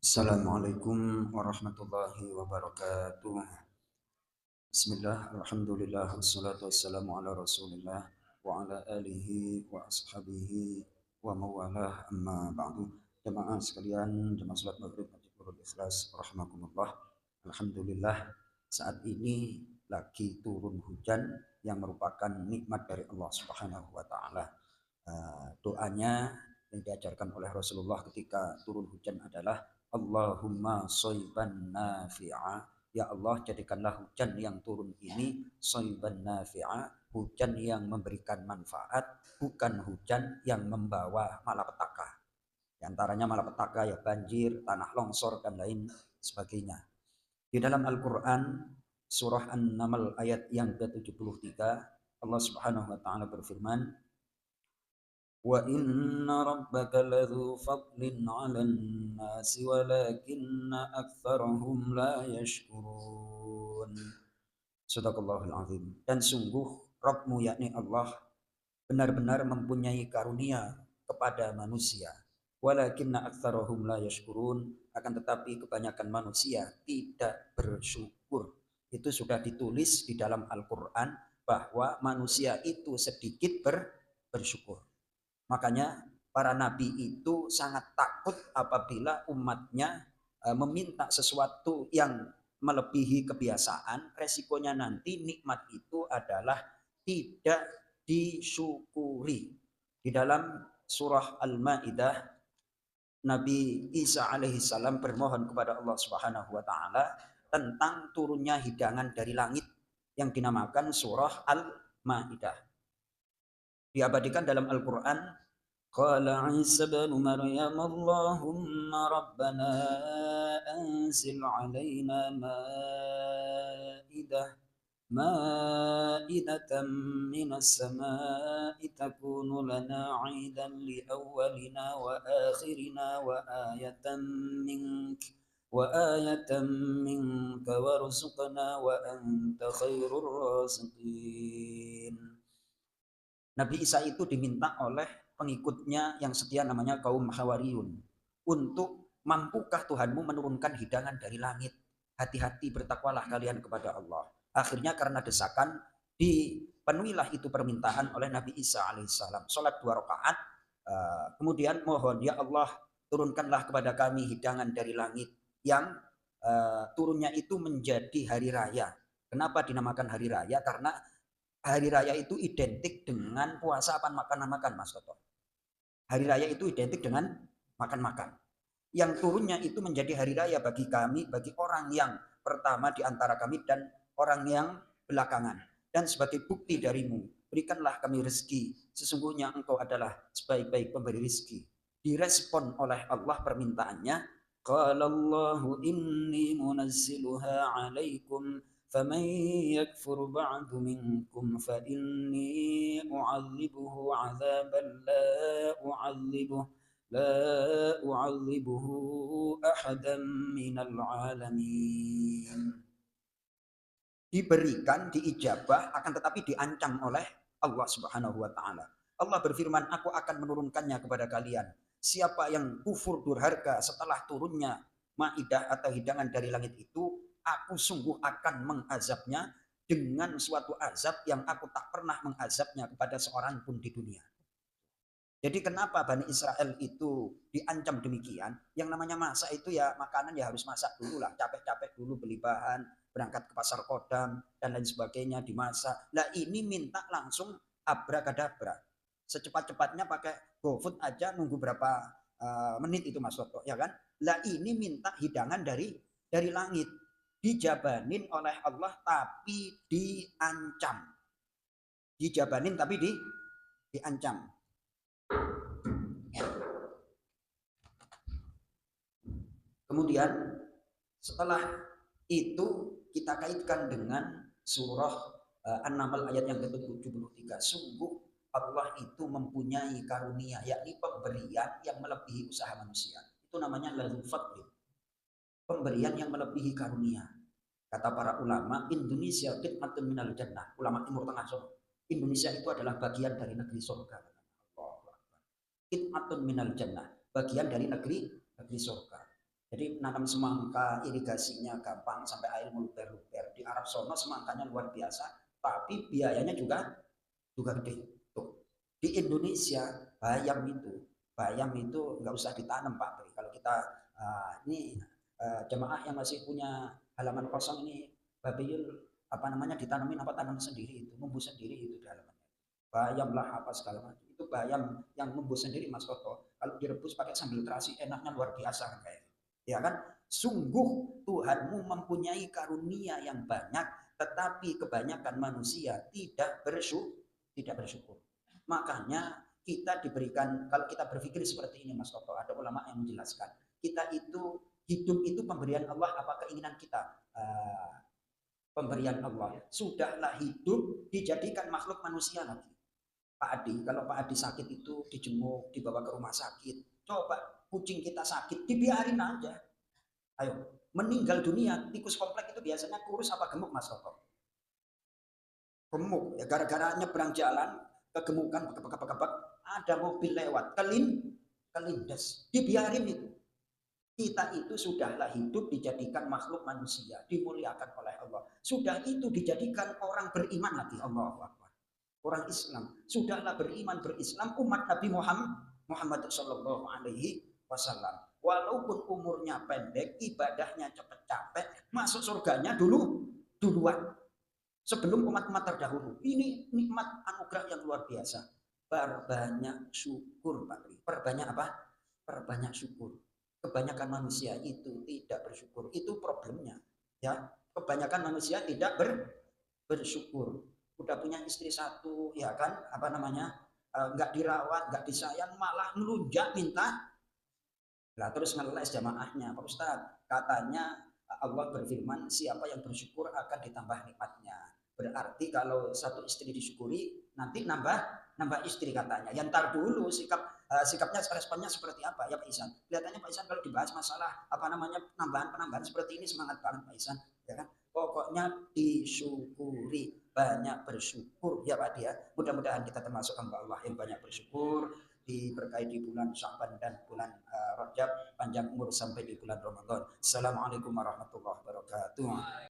Assalamualaikum warahmatullahi wabarakatuh. Bismillah, alhamdulillah, wassalatu wassalamu ala rasulillah wa ala alihi wa ashabihi wa mawalah amma ba'du. Jemaah sekalian, jemaah salat maghrib Majidul Ikhlas rahimakumullah. Alhamdulillah, saat ini lagi turun hujan yang merupakan nikmat dari Allah Subhanahu wa taala. Doanya yang diajarkan oleh Rasulullah ketika turun hujan adalah Allahumma soiban nafi'a. Ya Allah, jadikanlah hujan yang turun ini soiban nafi'a, hujan yang memberikan manfaat, bukan hujan yang membawa malapetaka. Di antaranya malapetaka ya banjir, tanah longsor dan lain sebagainya. Di dalam Al-Qur'an surah An-Naml ayat yang ke-73 Allah Subhanahu wa taala berfirman, wa inna rabbaka ladzu fadlin 'alan nasi walakinna aktsarahum la yashkurun. Shadaqallahul azim. Dan sungguh Rabbmu yakni Allah benar-benar mempunyai karunia kepada manusia. Walakinna aktsarahum la yashkurun, akan tetapi kebanyakan manusia tidak bersyukur. Itu sudah ditulis di dalam Al-Qur'an bahwa manusia itu sedikit bersyukur. Makanya para nabi itu sangat takut apabila umatnya meminta sesuatu yang melebihi kebiasaan, resikonya nanti nikmat itu adalah tidak disyukuri. Di dalam surah Al-Maidah, Nabi Isa alaihissalam bermohon kepada Allah Subhanahu wa taala tentang turunnya hidangan dari langit yang dinamakan surah Al-Maidah. Diabadikan dalam Al-Qur'an, qala Isa bin Maryam Allahumma rabbana anzil alaina ma'idatan minas sama'i takunu lana 'idan li awwalina wa akhirina wa ayatan minka warzuqna wa anta khairur raziqin. Nabi Isa itu diminta oleh pengikutnya yang setia namanya kaum Hawariyun untuk mampukah Tuhanmu menurunkan hidangan dari langit. Hati-hati bertakwalah kalian kepada Allah. Akhirnya karena desakan dipenuhilah itu permintaan oleh Nabi Isa alaihissalam. Salat 2 rakaat, kemudian mohon ya Allah turunkanlah kepada kami hidangan dari langit yang turunnya itu menjadi hari raya. Kenapa dinamakan hari raya? Karena hari raya itu identik dengan puasa apa makan-makan, Mas Toto. Hari raya itu identik dengan makan-makan. Yang turunnya itu menjadi hari raya bagi kami, bagi orang yang pertama di antara kami dan orang yang belakangan. Dan sebagai bukti darimu, berikanlah kami rezeki. Sesungguhnya engkau adalah sebaik-baik pemberi rezeki. Direspon oleh Allah permintaannya. Qalallahu inni munazziluha alaikum فمن يكفر بعد منكم فإني أعذبه عذابا لا أعذبه أحدا من العالمين. Diberikan, diijabah, akan tetapi diancam oleh Allah Subhanahu wa taala. Allah berfirman, aku akan menurunkannya kepada kalian. Siapa yang kufur durhaka setelah turunnya maidah atau hidangan dari langit itu, aku sungguh akan mengazabnya dengan suatu azab yang aku tak pernah mengazabnya kepada seorang pun di dunia. Jadi kenapa Bani Israel itu diancam demikian? Yang namanya masak itu ya makanan ya harus masak dulu lah. Capek-capek dulu beli bahan, berangkat ke pasar kodam, dan lain sebagainya dimasak. Nah ini minta langsung abrakadabra. Secepat-cepatnya pakai GoFood aja nunggu berapa menit itu Mas Toto, ya kan? Lah ini minta hidangan dari langit. Dijabanin oleh Allah tapi diancam. Dijabanin tapi diancam. Ya. Kemudian setelah itu kita kaitkan dengan surah An-Naml ayat yang ke-73. Sungguh Allah itu mempunyai karunia, yakni pemberian yang melebihi usaha manusia. Itu namanya ladzu fadlin. Pemberian yang melebihi karunia. Kata para ulama, Indonesia qit'atun minal jannah. Ulama Timur Tengah sono. Indonesia itu adalah bagian dari negeri surga. Qit'atun minal jannah. Bagian dari negeri surga. Jadi nanam semangka irigasinya gampang sampai air meluber-luber. Di Arab Saudi semangkanya luar biasa, tapi biayanya juga gede. Tuh. Di Indonesia bayam itu nggak usah ditanam Pak Pri. Kalau kita ini jemaah yang masih punya halaman kosong ini, Babiul apa namanya ditanamin apa tanam sendiri itu, numbuh sendiri itu di halaman. Bayam lah apa segala macam. Itu bayam yang numbuh sendiri Mas Toto. Kalau direbus pakai sambal terasi enaknya luar biasa kan kayak. Ya kan? Sungguh Tuhanmu mempunyai karunia yang banyak, tetapi kebanyakan manusia tidak bersyukur. Makanya kita diberikan, kalau kita berpikir seperti ini Mas Toto, ada ulama yang menjelaskan, kita itu hidup itu pemberian Allah apa keinginan kita? Pemberian Allah. Sudahlah hidup dijadikan makhluk manusia lagi. Pak Adi, kalau Pak Adi sakit itu dijenguk, dibawa ke rumah sakit. Coba kucing kita sakit, dibiarin aja. Ayo, meninggal dunia, tikus komplek itu biasanya kurus apa gemuk Mas Toto? Gemuk, ya gara-gara nyebrang jalan, kegemukan, kebak-kebak, ada mobil lewat, kelindes, dibiarin itu. Kita itu sudahlah hidup dijadikan makhluk manusia, dimuliakan oleh Allah. Sudah itu dijadikan orang beriman lagi, Allahu Akbar. Orang Islam, sudahlah beriman berislam umat Nabi Muhammad Shallallahu Alaihi Wasallam. Walaupun umurnya pendek, ibadahnya cepet capek, masuk surganya duluan sebelum umat-umat terdahulu. Ini nikmat anugerah yang luar biasa. Perbanyak syukur, Pak Tri. Perbanyak apa? Perbanyak syukur. Kebanyakan manusia itu tidak bersyukur. Itu problemnya. Ya, kebanyakan manusia tidak bersyukur. Udah punya istri satu, ya kan? Apa namanya? Nggak dirawat, nggak disayang, malah melunjak minta. Nah, terus ngeles jamaahnya, Pak Ustadz. Katanya Allah berfirman, siapa yang bersyukur akan ditambah nikmatnya. Berarti kalau satu istri disyukuri, nanti nambah istri katanya. Ya ntar dulu sikapnya responnya seperti apa ya Pak Isan. Kelihatannya Pak Isan kalau dibahas masalah apa namanya penambahan seperti ini semangat banget Pak Isan, ya kan? Pokoknya disyukuri, banyak bersyukur ya Pak Dia. Mudah-mudahan kita termasuk hamba Allah yang banyak bersyukur, diberkahi di bulan Sya'ban dan bulan Rajab, panjang umur sampai di bulan Ramadan. Assalamualaikum warahmatullahi wabarakatuh.